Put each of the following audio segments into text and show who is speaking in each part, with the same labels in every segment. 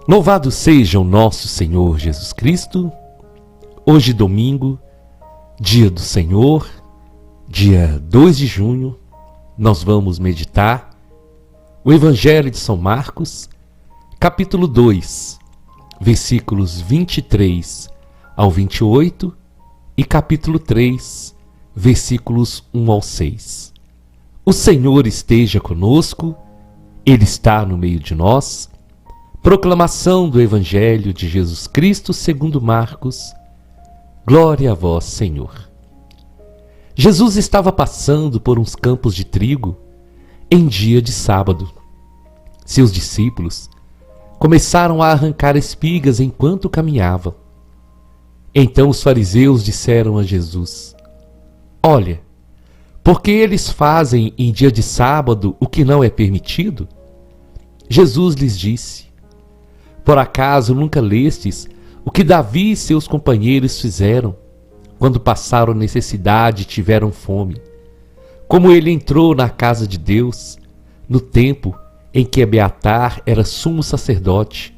Speaker 1: Louvado seja o nosso Senhor Jesus Cristo. Hoje, domingo, dia do Senhor, dia 2 de junho, nós vamos meditar o Evangelho de São Marcos, capítulo 2, versículos 23 ao 28 e capítulo 3, versículos 1 ao 6. O Senhor esteja conosco, Ele está no meio de nós. Proclamação do Evangelho de Jesus Cristo segundo Marcos. Glória a vós, Senhor. Jesus estava passando por uns campos de trigo em dia de sábado. Seus discípulos começaram a arrancar espigas enquanto caminhavam. Então os fariseus disseram a Jesus: Olha, por que eles fazem em dia de sábado o que não é permitido? Jesus lhes disse: Por acaso nunca lestes o que Davi e seus companheiros fizeram quando passaram necessidade e tiveram fome? Como ele entrou na casa de Deus no tempo em que Abiatar era sumo sacerdote,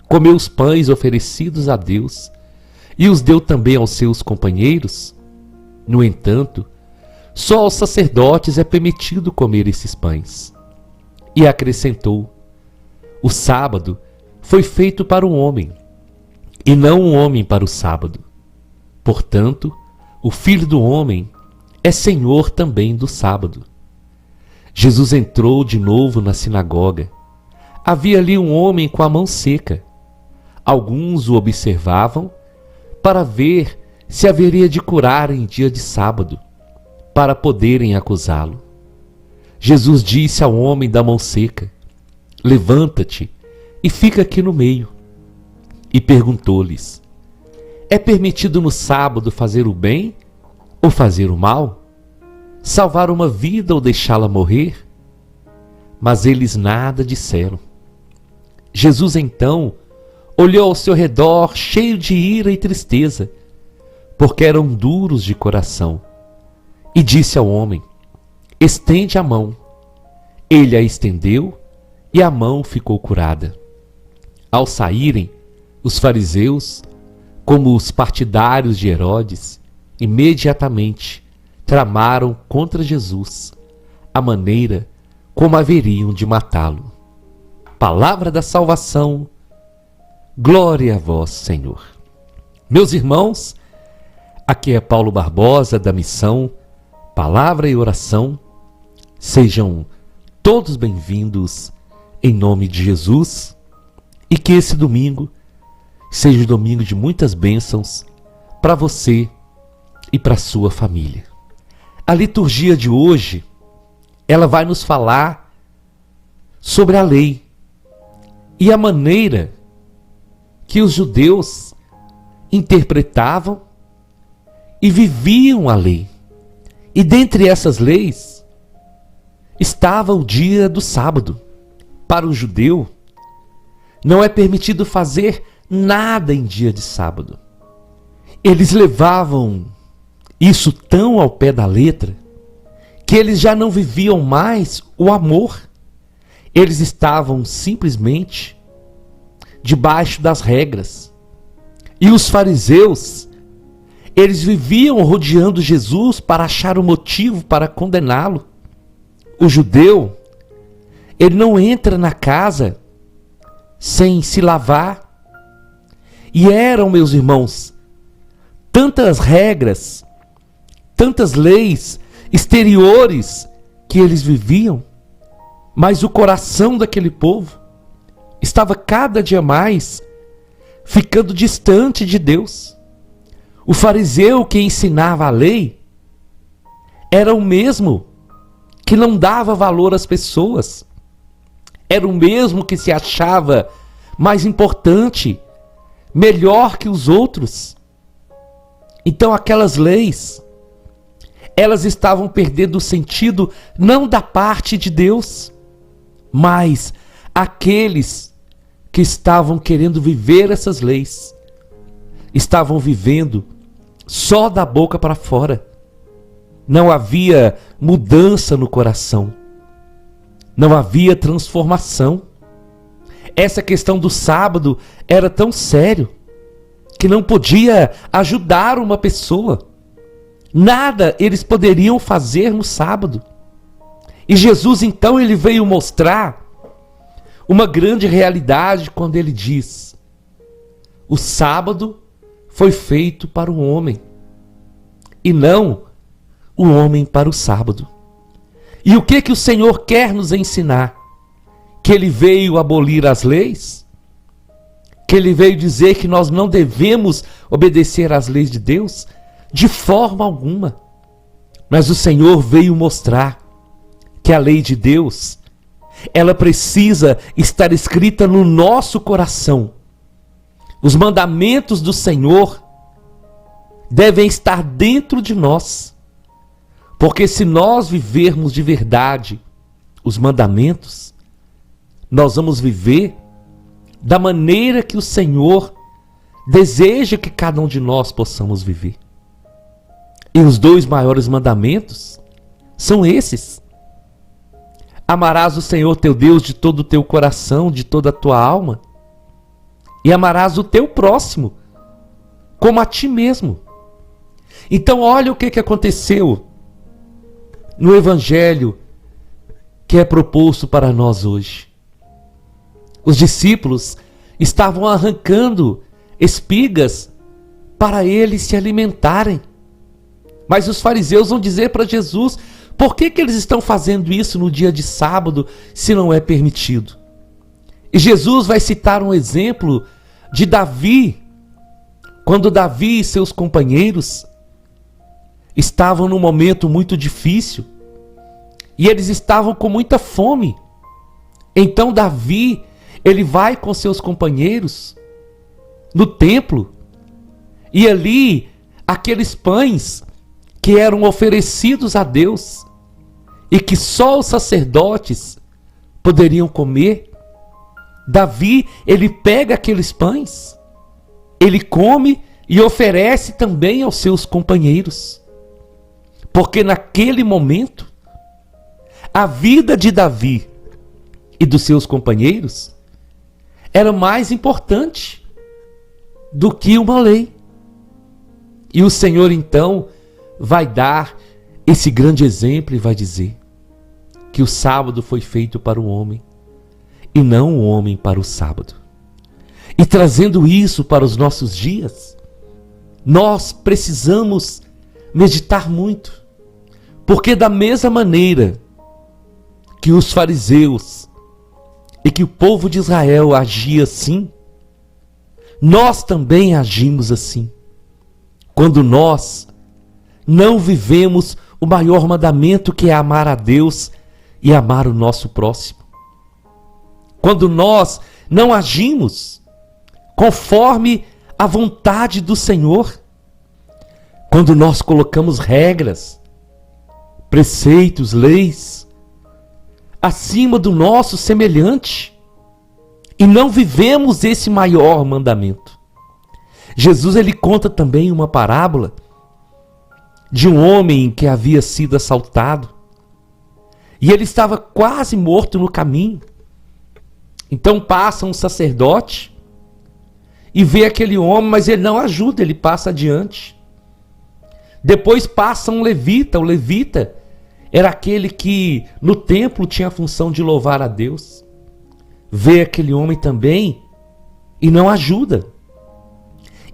Speaker 1: comeu os pães oferecidos a Deus e os deu também aos seus companheiros? No entanto, só aos sacerdotes é permitido comer esses pães. E acrescentou: O sábado foi feito para o homem, e não o homem para o sábado. Portanto, o Filho do Homem é Senhor também do sábado. Jesus entrou de novo na sinagoga. Havia ali um homem com a mão seca. Alguns o observavam para ver se haveria de curar em dia de sábado, para poderem acusá-lo. Jesus disse ao homem da mão seca: Levanta-te e fica aqui no meio. E perguntou-lhes: É permitido no sábado fazer o bem ou fazer o mal? Salvar uma vida ou deixá-la morrer? Mas eles nada disseram. Jesus então olhou ao seu redor cheio de ira e tristeza, porque eram duros de coração, e disse ao homem: Estende a mão. Ele a estendeu e a mão ficou curada. Ao saírem, os fariseus, como os partidários de Herodes, imediatamente tramaram contra Jesus a maneira como haveriam de matá-lo. Palavra da salvação. Glória a vós, Senhor. Meus irmãos, aqui é Paulo Barbosa da missão Palavra e Oração. Sejam todos bem-vindos em nome de Jesus. E que esse domingo seja um domingo de muitas bênçãos para você e para sua família. A liturgia de hoje, ela vai nos falar sobre a lei e a maneira que os judeus interpretavam e viviam a lei. E dentre essas leis estava o dia do sábado. Para o judeu, não é permitido fazer nada em dia de sábado. Eles levavam isso tão ao pé da letra que eles já não viviam mais o amor. Eles estavam simplesmente debaixo das regras. E os fariseus, eles viviam rodeando Jesus para achar um motivo para condená-lo. O judeu, ele não entra na casa sem se lavar. E eram, meus irmãos, tantas regras, tantas leis exteriores que eles viviam, mas o coração daquele povo estava cada dia mais ficando distante de Deus. O fariseu que ensinava a lei era o mesmo que não dava valor às pessoas. Era o mesmo que se achava mais importante, melhor que os outros. Então aquelas leis, elas estavam perdendo o sentido não da parte de Deus, mas aqueles que estavam querendo viver essas leis, estavam vivendo só da boca para fora. Não havia mudança no coração. Não havia transformação. essa questão do sábado era tão sério que não podia ajudar uma pessoa. Nada eles poderiam fazer no sábado. E Jesus então ele veio mostrar uma grande realidade quando ele diz: o sábado foi feito para o homem e não o homem para o sábado. E o que o Senhor quer nos ensinar? Que ele veio abolir as leis? Que ele veio dizer que nós não devemos obedecer às leis de Deus? De forma alguma. Mas o Senhor veio mostrar que a lei de Deus, ela precisa estar escrita no nosso coração. Os mandamentos do Senhor devem estar dentro de nós. Porque se nós vivermos de verdade os mandamentos, nós vamos viver da maneira que o Senhor deseja que cada um de nós possamos viver. E os 2 maiores mandamentos são esses: amarás o Senhor teu Deus de todo o teu coração, de toda a tua alma, e amarás o teu próximo como a ti mesmo. Então olha o que aconteceu no evangelho que é proposto para nós hoje. Os discípulos estavam arrancando espigas para eles se alimentarem. Mas os fariseus vão dizer para Jesus: por que eles estão fazendo isso no dia de sábado, se não é permitido? E Jesus vai citar um exemplo de Davi, quando Davi e seus companheiros estavam num momento muito difícil e eles estavam com muita fome. Então Davi, ele vai com seus companheiros no templo e ali aqueles pães que eram oferecidos a Deus e que só os sacerdotes poderiam comer, Davi, ele pega aqueles pães, ele come e oferece também aos seus companheiros. Porque naquele momento, a vida de Davi e dos seus companheiros era mais importante do que uma lei. E o Senhor então vai dar esse grande exemplo e vai dizer que o sábado foi feito para o homem e não o homem para o sábado. E trazendo isso para os nossos dias, nós precisamos meditar muito, porque da mesma maneira que os fariseus e que o povo de Israel agia assim, nós também agimos assim. Quando nós não vivemos o maior mandamento, que é amar a Deus e amar o nosso próximo. Quando nós não agimos conforme a vontade do Senhor. Quando nós colocamos regras, preceitos, leis acima do nosso semelhante e não vivemos esse maior mandamento. Jesus, ele conta também uma parábola de um homem que havia sido assaltado e ele estava quase morto no caminho. Então passa um sacerdote e vê aquele homem, mas ele não ajuda, ele passa adiante. Depois passa um levita. O levita era aquele que no templo tinha a função de louvar a Deus. Vê aquele homem também e não ajuda.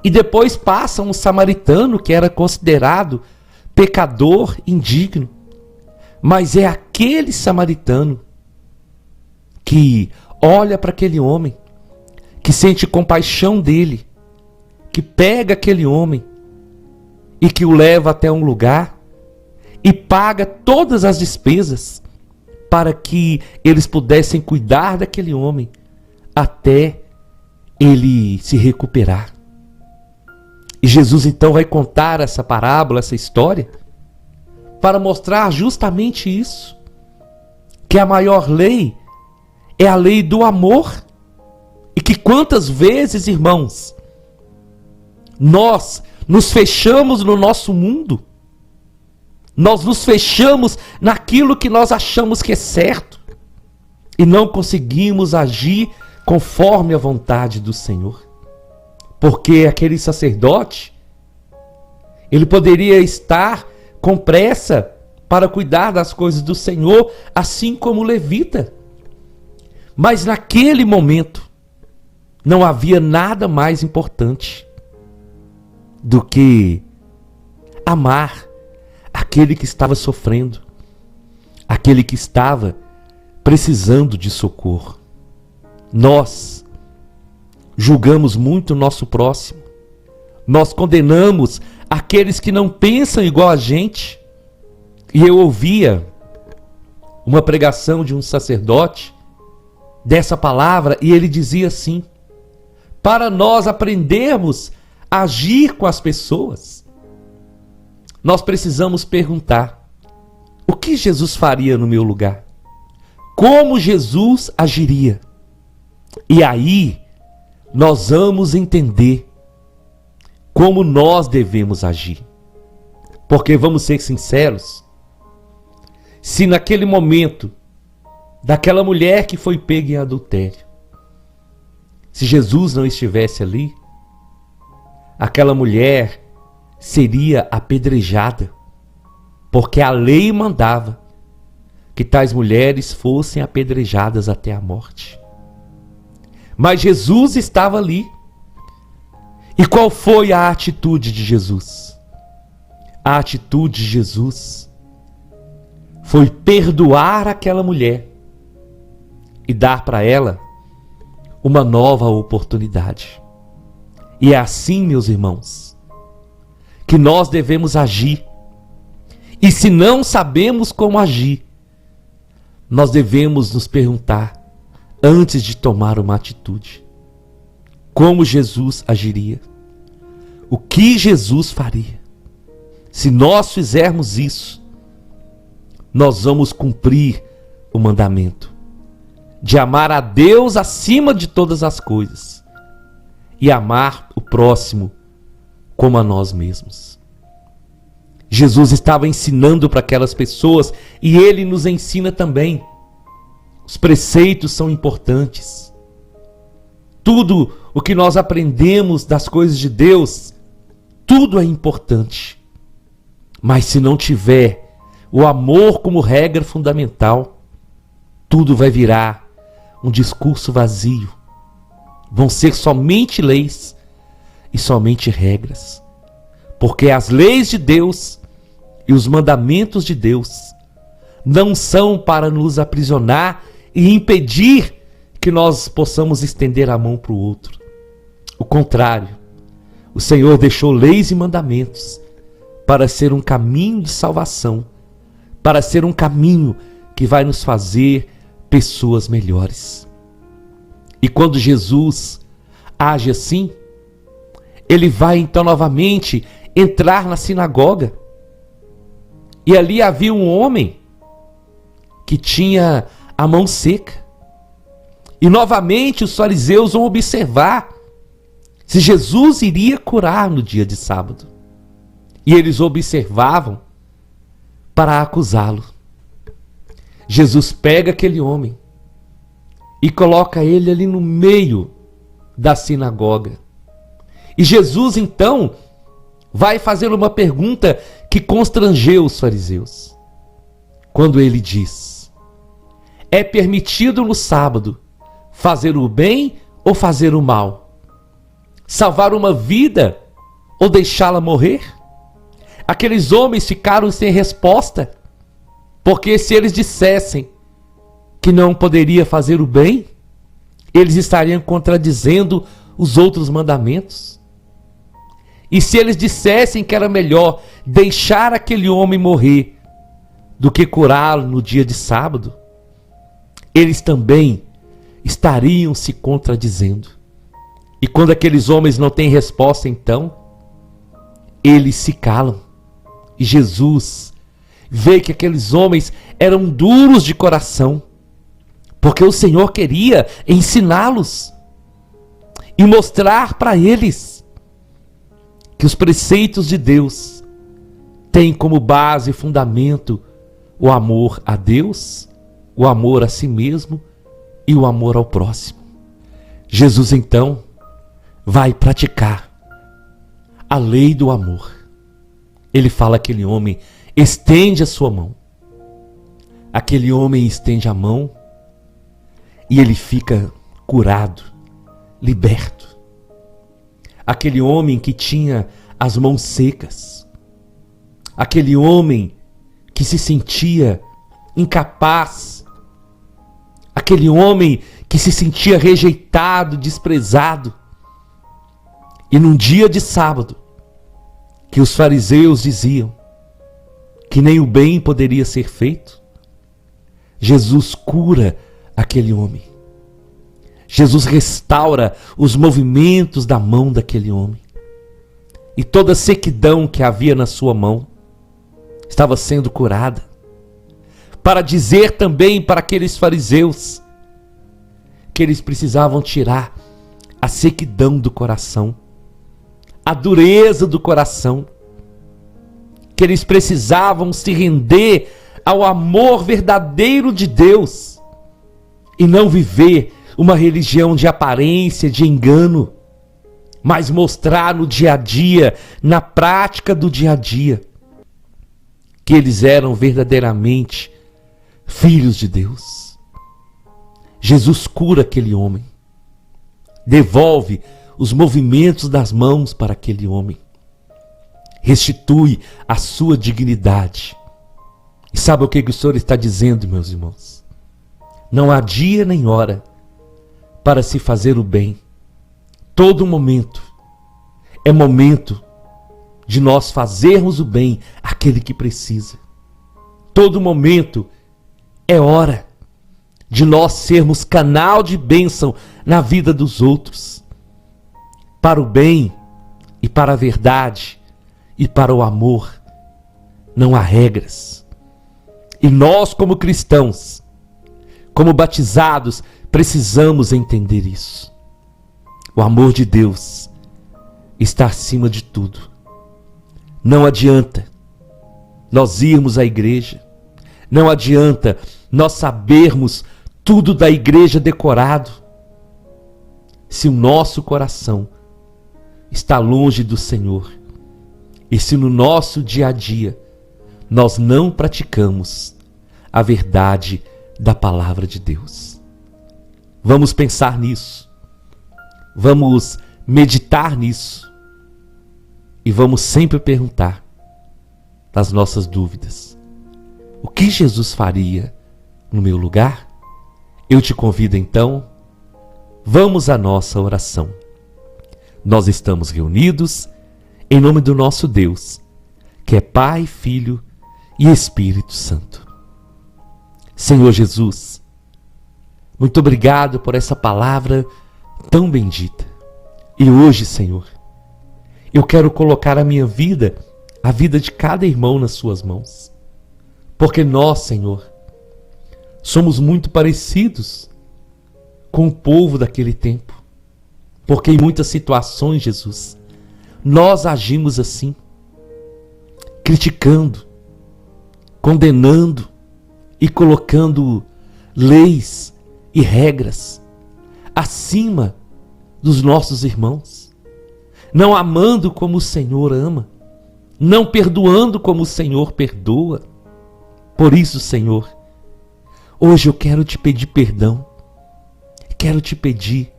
Speaker 1: E depois passa um samaritano que era considerado pecador indigno. Mas é aquele samaritano que olha para aquele homem, que sente compaixão dele, que pega aquele homem e que o leva até um lugar e paga todas as despesas para que eles pudessem cuidar daquele homem até ele se recuperar. E Jesus então vai contar essa parábola, essa história, para mostrar justamente isso, que a maior lei é a lei do amor. E que quantas vezes, irmãos, nós nos fechamos no nosso mundo, nós nos fechamos naquilo que nós achamos que é certo e não conseguimos agir conforme a vontade do Senhor. Porque aquele sacerdote, ele poderia estar com pressa para cuidar das coisas do Senhor, assim como o levita. Mas naquele momento, não havia nada mais importante do que amar aquele que estava sofrendo, aquele que estava precisando de socorro. Nós julgamos muito o nosso próximo. Nós condenamos aqueles que não pensam igual a gente. E eu ouvia uma pregação de um sacerdote dessa palavra e ele dizia assim: para nós aprendermos a agir com as pessoas, nós precisamos perguntar: o que Jesus faria no meu lugar? Como Jesus agiria? E aí nós vamos entender como nós devemos agir. Porque vamos ser sinceros, se naquele momento daquela mulher que foi pega em adultério, se Jesus não estivesse ali, aquela mulher seria apedrejada, porque a lei mandava que tais mulheres fossem apedrejadas até a morte. Mas Jesus estava ali. E qual foi a atitude de Jesus? A atitude de Jesus foi perdoar aquela mulher e dar para ela uma nova oportunidade. E é assim, meus irmãos, que nós devemos agir. E se não sabemos como agir, nós devemos nos perguntar, antes de tomar uma atitude, como Jesus agiria? O que Jesus faria? Se nós fizermos isso, nós vamos cumprir o mandamento de amar a Deus acima de todas as coisas e amar o próximo como a nós mesmos. Jesus estava ensinando para aquelas pessoas e Ele nos ensina também. Os preceitos são importantes. Tudo o que nós aprendemos das coisas de Deus, tudo é importante. Mas se não tiver o amor como regra fundamental, tudo vai virar um discurso vazio. Vão ser somente leis e somente regras. Porque as leis de Deus e os mandamentos de Deus não são para nos aprisionar e impedir que nós possamos estender a mão para o outro. O contrário, o Senhor deixou leis e mandamentos para ser um caminho de salvação, para ser um caminho que vai nos fazer pessoas melhores. E quando Jesus age assim, Ele vai então novamente entrar na sinagoga. E ali havia um homem que tinha a mão seca. E novamente os fariseus vão observar se Jesus iria curar no dia de sábado. E eles observavam para acusá-lo. Jesus pega aquele homem e coloca ele ali no meio da sinagoga. E Jesus então vai fazer uma pergunta que constrangeu os fariseus. Quando ele diz: é permitido no sábado fazer o bem ou fazer o mal? Salvar uma vida ou deixá-la morrer? Aqueles homens ficaram sem resposta, porque se eles dissessem que não poderia fazer o bem, eles estariam contradizendo os outros mandamentos. E se eles dissessem que era melhor deixar aquele homem morrer do que curá-lo no dia de sábado, eles também estariam se contradizendo. E quando aqueles homens não têm resposta, então, eles se calam. E Jesus vê que aqueles homens eram duros de coração, porque o Senhor queria ensiná-los e mostrar para eles que os preceitos de Deus têm como base e fundamento o amor a Deus, o amor a si mesmo e o amor ao próximo. Jesus então vai praticar a lei do amor. Ele fala àquele homem: estende a sua mão. Aquele homem estende a mão e ele fica curado, liberto. Aquele homem que tinha as mãos secas, aquele homem que se sentia incapaz, aquele homem que se sentia rejeitado, desprezado. E num dia de sábado, que os fariseus diziam que nem o bem poderia ser feito, Jesus cura aquele homem. Jesus restaura os movimentos da mão daquele homem. E toda a sequidão que havia na sua mão estava sendo curada. Para dizer também para aqueles fariseus que eles precisavam tirar a sequidão do coração, a dureza do coração, que eles precisavam se render ao amor verdadeiro de Deus e não viver uma religião de aparência, de engano, mas mostrar no dia a dia, na prática do dia a dia, que eles eram verdadeiramente filhos de Deus. Jesus cura aquele homem, devolve os movimentos das mãos para aquele homem, restitui a sua dignidade. E sabe o que o Senhor está dizendo, meus irmãos? Não há dia nem hora para se fazer o bem. Todo momento é momento de nós fazermos o bem àquele que precisa. Todo momento é hora de nós sermos canal de bênção na vida dos outros, para o bem e para a verdade e para o amor. Não há regras. E nós, como cristãos, como batizados, precisamos entender isso. O amor de Deus está acima de tudo. Não adianta nós irmos à igreja, não adianta nós sabermos tudo da igreja decorado, se o nosso coração está longe do Senhor e se no nosso dia a dia nós não praticamos a verdade da palavra de Deus. Vamos pensar nisso, vamos meditar nisso e vamos sempre perguntar nas nossas dúvidas: o que Jesus faria no meu lugar? Eu te convido então, vamos à nossa oração. Nós estamos reunidos em nome do nosso Deus, que é Pai, Filho e Espírito Santo. Senhor Jesus, muito obrigado por essa palavra tão bendita. E hoje, Senhor, eu quero colocar a minha vida, a vida de cada irmão nas suas mãos. Porque nós, Senhor, somos muito parecidos com o povo daquele tempo. Porque em muitas situações, Jesus, nós agimos assim, criticando, condenando e colocando leis e regras acima dos nossos irmãos, não amando como o Senhor ama, não perdoando como o Senhor perdoa. Por isso, Senhor, hoje eu quero te pedir perdão, quero te pedir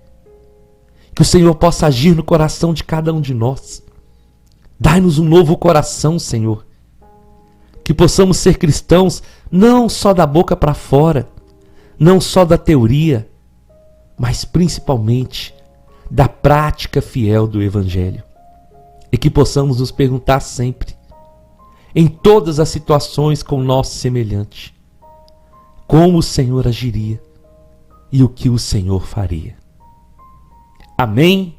Speaker 1: que o Senhor possa agir no coração de cada um de nós. Dai-nos um novo coração, Senhor, que possamos ser cristãos não só da boca para fora, não só da teoria, mas principalmente da prática fiel do Evangelho. E que possamos nos perguntar sempre, em todas as situações com o nosso semelhante, como o Senhor agiria e o que o Senhor faria. Amém,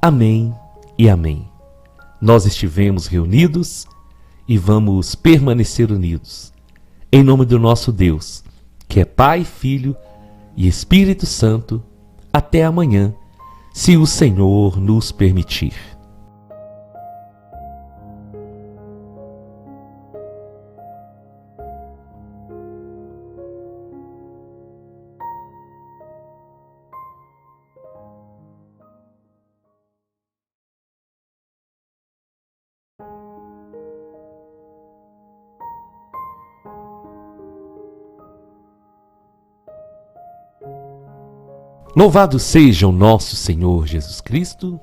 Speaker 1: amém e amém. Nós estivemos reunidos e vamos permanecer unidos, em nome do nosso Deus, que é Pai, Filho e Espírito Santo, até amanhã, se o Senhor nos permitir. Louvado seja o nosso Senhor Jesus Cristo.